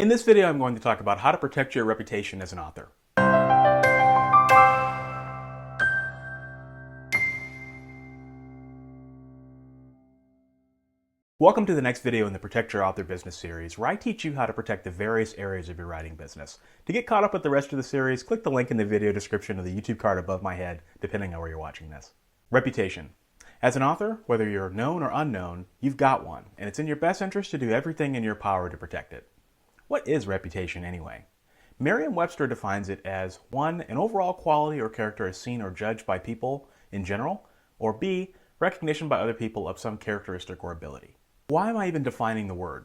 In this video, I'm going to talk about how to protect your reputation as an author. Welcome to the next video in the Protect Your Author Business series, where I teach you how to protect the various areas of your writing business. To get caught up with the rest of the series, click the link in the video description of the YouTube card above my head, depending on where you're watching this. Reputation. As an author, whether you're known or unknown, you've got one, and it's in your best interest to do everything in your power to protect it. What is reputation anyway? Merriam-Webster defines it as 1. An overall quality or character as seen or judged by people in general, or B. Recognition by other people of some characteristic or ability. Why am I even defining the word?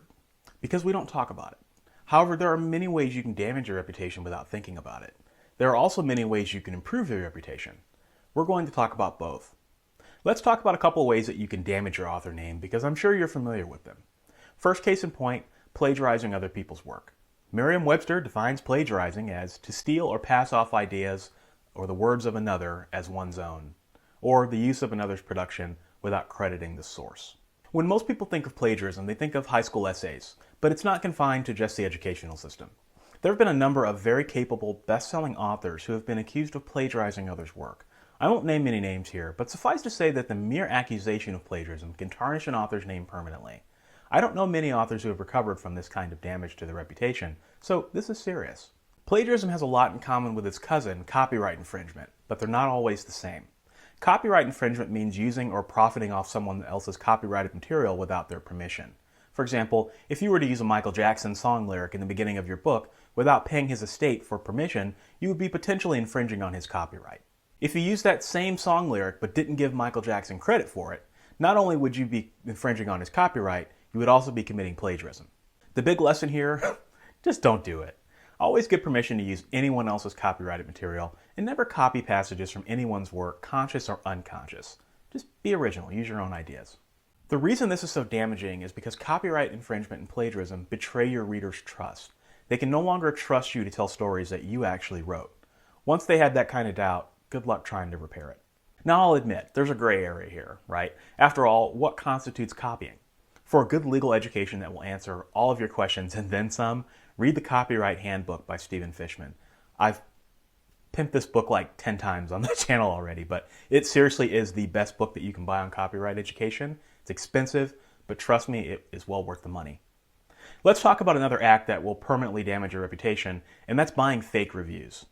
Because we don't talk about it. However, there are many ways you can damage your reputation without thinking about it. There are also many ways you can improve your reputation. We're going to talk about both. Let's talk about a couple of ways that you can damage your author name, because I'm sure you're familiar with them. First case in point, plagiarizing other people's work. Merriam-Webster defines plagiarizing as to steal or pass off ideas or the words of another as one's own, or the use of another's production without crediting the source. When most people think of plagiarism, they think of high school essays, but it's not confined to just the educational system. There have been a number of very capable, best-selling authors who have been accused of plagiarizing others' work. I won't name any names here, but suffice to say that the mere accusation of plagiarism can tarnish an author's name permanently. I don't know many authors who have recovered from this kind of damage to their reputation, so this is serious. Plagiarism has a lot in common with its cousin, copyright infringement, but they're not always the same. Copyright infringement means using or profiting off someone else's copyrighted material without their permission. For example, if you were to use a Michael Jackson song lyric in the beginning of your book without paying his estate for permission, you would be potentially infringing on his copyright. If you used that same song lyric but didn't give Michael Jackson credit for it, not only would you be infringing on his copyright, you would also be committing plagiarism. The big lesson here, just don't do it. Always get permission to use anyone else's copyrighted material and never copy passages from anyone's work, conscious or unconscious. Just be original, use your own ideas. The reason this is so damaging is because copyright infringement and plagiarism betray your readers' trust. They can no longer trust you to tell stories that you actually wrote. Once they have that kind of doubt, good luck trying to repair it. Now I'll admit, there's a gray area here, right? After all, what constitutes copying? For a good legal education that will answer all of your questions and then some, read the Copyright Handbook by Stephen Fishman. I've pimped this book like 10 times on the channel already, but it seriously is the best book that you can buy on copyright education. It's expensive, but trust me, it is well worth the money. Let's talk about another act that will permanently damage your reputation, and that's buying fake reviews.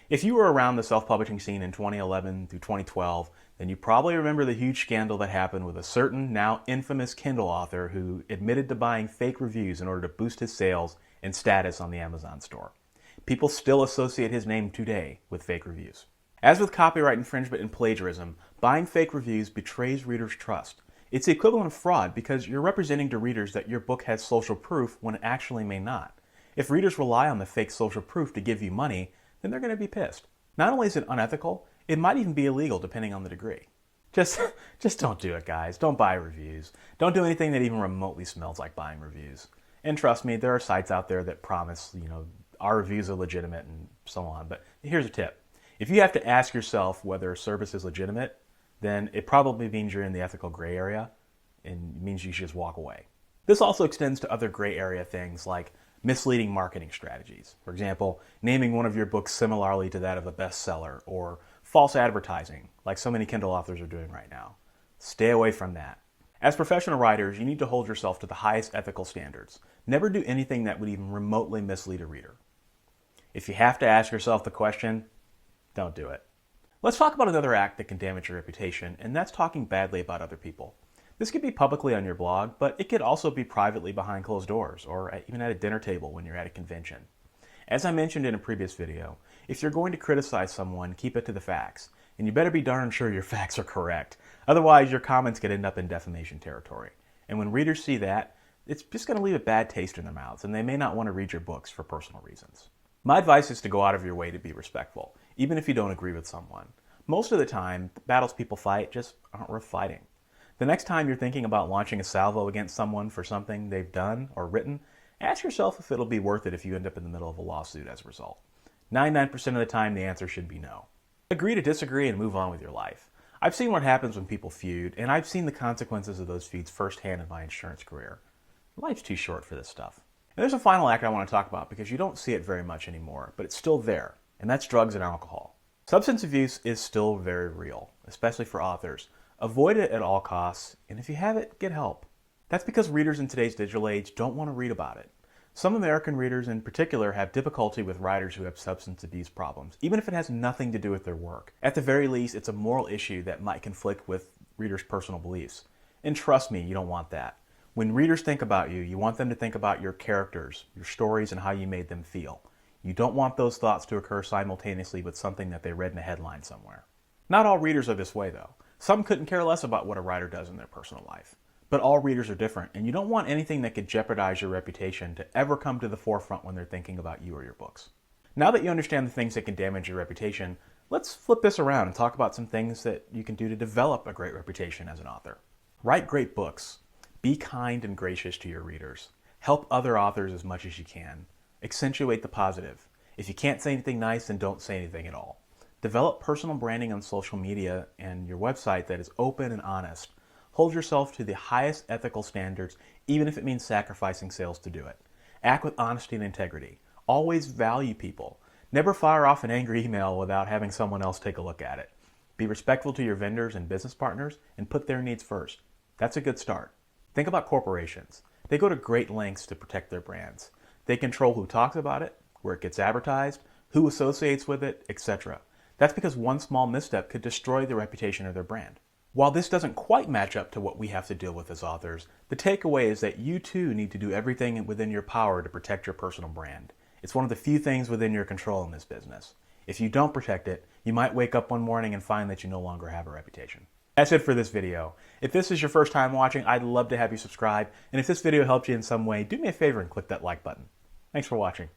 If you were around the self-publishing scene in 2011 through 2012, then you probably remember the huge scandal that happened with a certain, now infamous Kindle author who admitted to buying fake reviews in order to boost his sales and status on the Amazon store. People still associate his name today with fake reviews. As with copyright infringement and plagiarism, buying fake reviews betrays readers' trust. It's the equivalent of fraud because you're representing to readers that your book has social proof when it actually may not. If readers rely on the fake social proof to give you money, then they're going to be pissed. Not only is it unethical, it might even be illegal depending on the degree. Just don't do it, guys. Don't buy reviews. Don't do anything that even remotely smells like buying reviews. And trust me, there are sites out there that promise, our reviews are legitimate and so on. But here's a tip. If you have to ask yourself whether a service is legitimate, then it probably means you're in the ethical gray area and it means you should just walk away. This also extends to other gray area things like misleading marketing strategies. For example, naming one of your books similarly to that of a bestseller, or false advertising, like so many Kindle authors are doing right now. Stay away from that. As professional writers, you need to hold yourself to the highest ethical standards. Never do anything that would even remotely mislead a reader. If you have to ask yourself the question, don't do it. Let's talk about another act that can damage your reputation, and that's talking badly about other people. This could be publicly on your blog, but it could also be privately behind closed doors, or even at a dinner table when you're at a convention. As I mentioned in a previous video, if you're going to criticize someone, keep it to the facts, and you better be darn sure your facts are correct. Otherwise, your comments could end up in defamation territory. And when readers see that, it's just going to leave a bad taste in their mouths, and they may not want to read your books for personal reasons. My advice is to go out of your way to be respectful, even if you don't agree with someone. Most of the time, the battles people fight just aren't worth fighting. The next time you're thinking about launching a salvo against someone for something they've done or written, ask yourself if it'll be worth it if you end up in the middle of a lawsuit as a result. 99% of the time, the answer should be no. Agree to disagree and move on with your life. I've seen what happens when people feud, and I've seen the consequences of those feuds firsthand in my insurance career. Life's too short for this stuff. And there's a final act I want to talk about because you don't see it very much anymore, but it's still there, and that's drugs and alcohol. Substance abuse is still very real, especially for authors. Avoid it at all costs, and if you have it, get help. That's because readers in today's digital age don't want to read about it. Some American readers in particular have difficulty with writers who have substance abuse problems, even if it has nothing to do with their work. At the very least, it's a moral issue that might conflict with readers' personal beliefs. And trust me, you don't want that. When readers think about you, you want them to think about your characters, your stories, and how you made them feel. You don't want those thoughts to occur simultaneously with something that they read in a headline somewhere. Not all readers are this way, though. Some couldn't care less about what a writer does in their personal life. But all readers are different, and you don't want anything that could jeopardize your reputation to ever come to the forefront when they're thinking about you or your books. Now that you understand the things that can damage your reputation, let's flip this around and talk about some things that you can do to develop a great reputation as an author. Write great books. Be kind and gracious to your readers. Help other authors as much as you can. Accentuate the positive. If you can't say anything nice, then don't say anything at all. Develop personal branding on social media and your website that is open and honest. Hold yourself to the highest ethical standards, even if it means sacrificing sales to do it. Act with honesty and integrity. Always value people. Never fire off an angry email without having someone else take a look at it. Be respectful to your vendors and business partners and put their needs first. That's a good start. Think about corporations. They go to great lengths to protect their brands. They control who talks about it, where it gets advertised, who associates with it, etc. That's because one small misstep could destroy the reputation of their brand. While this doesn't quite match up to what we have to deal with as authors, the takeaway is that you too need to do everything within your power to protect your personal brand. It's one of the few things within your control in this business. If you don't protect it, you might wake up one morning and find that you no longer have a reputation. That's it for this video. If this is your first time watching, I'd love to have you subscribe. And if this video helped you in some way, do me a favor and click that like button. Thanks for watching.